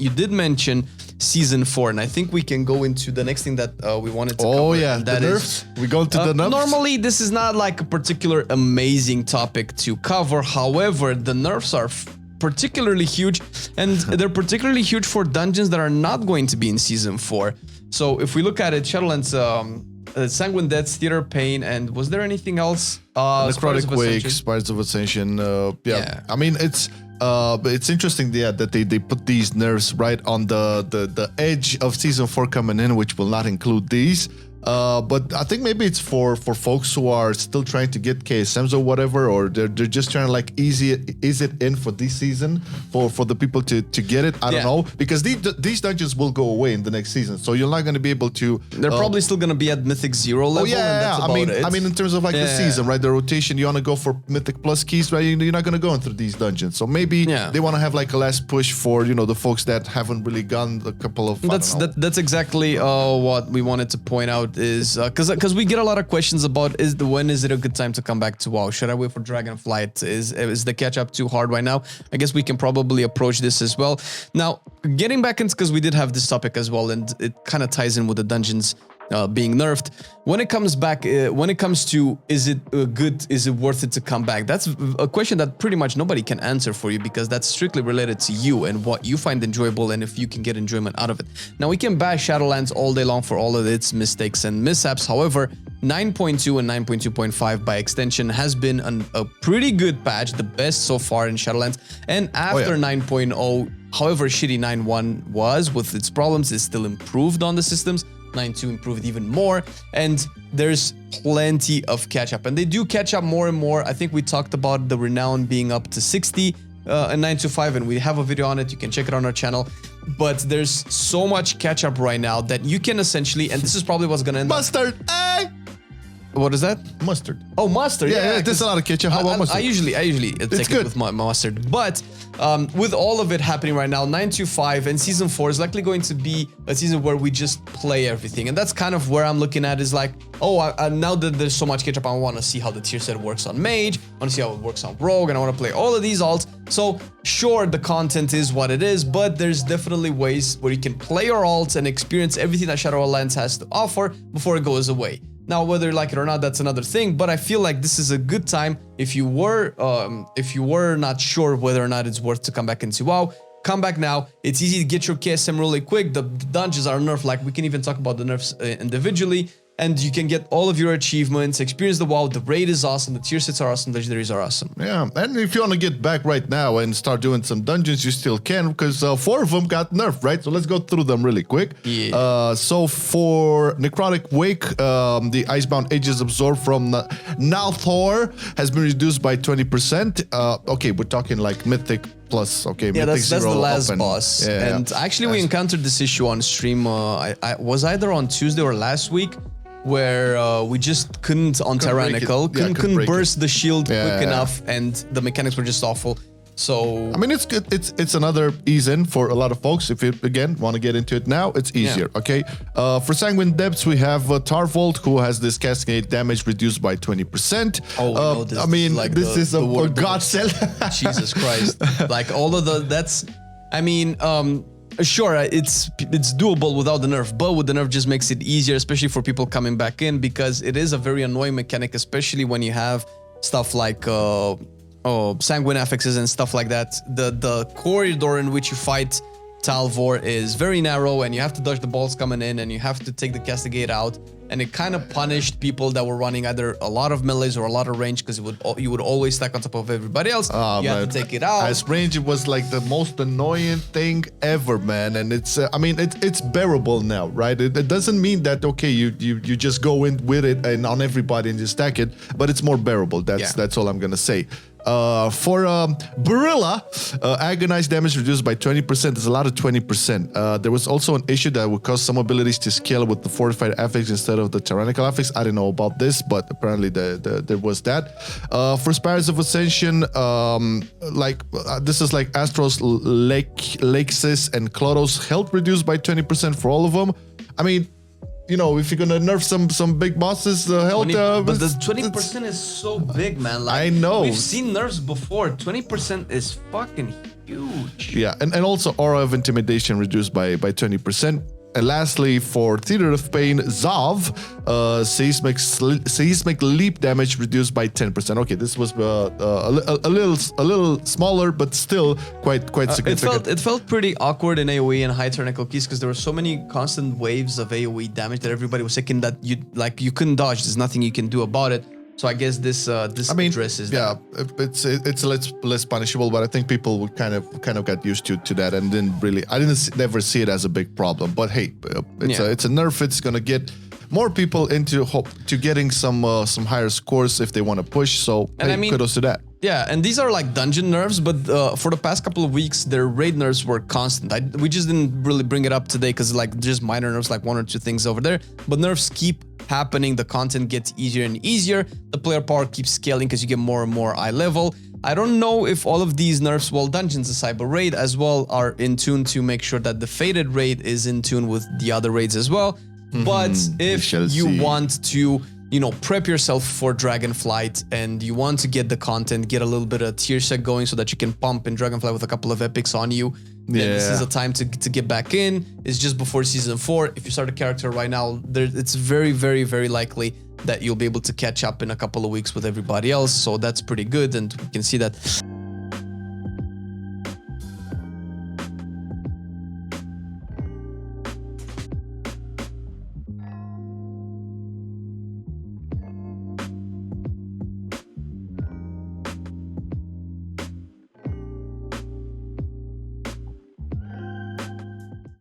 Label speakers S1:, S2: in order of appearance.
S1: you did mention Season 4, and I think we can go into the next thing that we wanted to cover.
S2: Oh yeah,
S1: and that
S2: the
S1: is,
S2: nerfs. We go to the nerfs.
S1: Normally, this is not like a particular amazing topic to cover. However, the nerfs are particularly huge, and they're particularly huge for dungeons that are not going to be in Season 4. So if we look at it, Shadowlands, Sanguine Depths, Theater of Pain, and was there anything else?
S2: Necrotic Wake, Spires of Ascension. Yeah, I mean it's interesting, that they put these nerfs right on the edge of Season 4 coming in, which will not include these. But I think maybe it's for folks who are still trying to get KSMs or whatever, or they're just trying to like ease it in for this season for the people to get it. I don't know, because these dungeons will go away in the next season, so you're not going to be able to.
S1: They're probably still going to be at Mythic 0 level.
S2: Oh yeah,
S1: and that's
S2: I mean in terms of like the season, right? The rotation, you want to go for Mythic plus keys, right? You're not going to go into these dungeons, so maybe they want to have like a last push for the folks that haven't really gone a couple of.
S1: That's exactly what we wanted to point out. Is because we get a lot of questions about when is it a good time to come back to WoW? Should I wait for Dragonflight? Is the catch up too hard right now? I guess we can probably approach this as well. Now, getting back into, because we did have this topic as well, and it kind of ties in with the dungeons being nerfed. When it comes back, when it comes to is it good, is it worth it to come back? That's a question that pretty much nobody can answer for you, because that's strictly related to you and what you find enjoyable and if you can get enjoyment out of it. Now, we can bash Shadowlands all day long for all of its mistakes and mishaps. However, 9.2 and 9.2.5 by extension has been a pretty good patch, the best so far in Shadowlands. And after 9.0, however shitty 9.1 was with its problems, it's still improved on the systems. 9.2 improved even more, and there's plenty of catch up, and they do catch up more and more. I think we talked about the renown being up to 60 and 9.2.5, and we have a video on it. You can check it on our channel. But there's so much catch up right now that you can essentially, and this is probably what's gonna end
S2: Mustard,
S1: What is that?
S2: Mustard.
S1: Oh, mustard. Yeah,
S2: there's a lot of ketchup. How about mustard?
S1: I usually take it with my mustard. But with all of it happening right now, 9.2.5 and Season 4 is likely going to be a season where we just play everything. And that's kind of where I'm looking at, is like, now that there's so much ketchup, I want to see how the tier set works on Mage. I want to see how it works on Rogue, and I want to play all of these alts. So sure, the content is what it is, but there's definitely ways where you can play your alts and experience everything that Shadowlands has to offer before it goes away. Now, whether you like it or not, that's another thing, but I feel like this is a good time if you were not sure whether or not it's worth to come back into WoW. Come back now. It's easy to get your KSM really quick. The dungeons are nerfed. Like, we can even talk about the nerfs individually, and you can get all of your achievements, experience the WoW. The raid is awesome. The tier sets are awesome. Legendaries are awesome.
S2: Yeah, and if you want to get back right now and start doing some dungeons, you still can, because 4 of them got nerfed, right? So let's go through them really quick.
S1: Yeah.
S2: So for Necrotic Wake, the Icebound Aegis absorbed from Nalthor has been reduced by 20%. Okay, we're talking like Mythic plus. Okay,
S1: yeah,
S2: Mythic
S1: that's the last
S2: and,
S1: boss.
S2: Yeah,
S1: and actually, we encountered this issue on stream. I was either on Tuesday or last week, where we just couldn't on Tyrannical, couldn't burst the shield quick enough, and the mechanics were just awful. So
S2: I mean, it's good. It's another ease in for a lot of folks. If you again want to get into it now, it's easier. Yeah. Okay. For Sanguine Depths, we have Tarvolt, who has this cascade damage reduced by 20%.
S1: Oh, no, this,
S2: I mean,
S1: like
S2: this is a godsend.
S1: Jesus Christ! Like all of that's. I mean, sure, it's doable without the nerf, but with the nerf just makes it easier, especially for people coming back in, because it is a very annoying mechanic, especially when you have stuff like sanguine affixes and stuff like that. The corridor in which you fight Talvor is very narrow, and you have to dodge the balls coming in, and you have to take the castigate out, and it kind of punished people that were running either a lot of melees or a lot of range, because you would always stack on top of everybody else. You have to take it out.
S2: As range, it was like the most annoying thing ever, man. And it's I mean, it's bearable now, right? It doesn't mean that okay, you just go in with it and on everybody and just stack it, but it's more bearable. That's all I'm gonna say. For Barilla, agonized damage reduced by 20%. There's a lot of 20%. There was also an issue that would cause some abilities to scale with the fortified affix instead of the tyrannical affix. I didn't know about this, but apparently there was that. For Spires of Ascension, this is like Astros, Lakesys, and Clodos, health reduced by 20% for all of them. I mean, you know, if you're gonna nerf some big bosses, health.
S1: But the 20% is so big, man. Like,
S2: I know.
S1: We've seen nerfs before. 20% is fucking huge.
S2: Yeah, and also aura of intimidation reduced by 20%. And lastly, for Theater of Pain, Zav, seismic leap damage reduced by 10%. Okay, this was a little smaller, but still quite significant.
S1: It felt pretty awkward in AoE and high technical keys because there were so many constant waves of AoE damage that everybody was thinking that you couldn't dodge. There's nothing you can do about it. So I guess this addresses that.
S2: Yeah, it's less punishable, but I think people would kind of got used to that and never see it as a big problem. But hey, it's a nerf. It's gonna get more people into getting some higher scores if they want to push. So kudos to that.
S1: Yeah, and these are like dungeon nerfs, but for the past couple of weeks, their raid nerfs were constant. We just didn't really bring it up today because like just minor nerfs, like 1 or 2 things over there. But nerfs keep happening. The content gets easier and easier. The player power keeps scaling because you get more and more eye level. I don't know if all of these nerfs, well, dungeons, the cyber raid as well, are in tune to make sure that the faded raid is in tune with the other raids as well. But if you want to, you know, prep yourself for Dragonflight and you want to get the content, get a little bit of tier set going so that you can pump in Dragonflight with a couple of epics on you, then this is the time to get back in. It's just before season 4. If you start a character right now, it's very, very, very likely that you'll be able to catch up in a couple of weeks with everybody else. So that's pretty good. And we can see that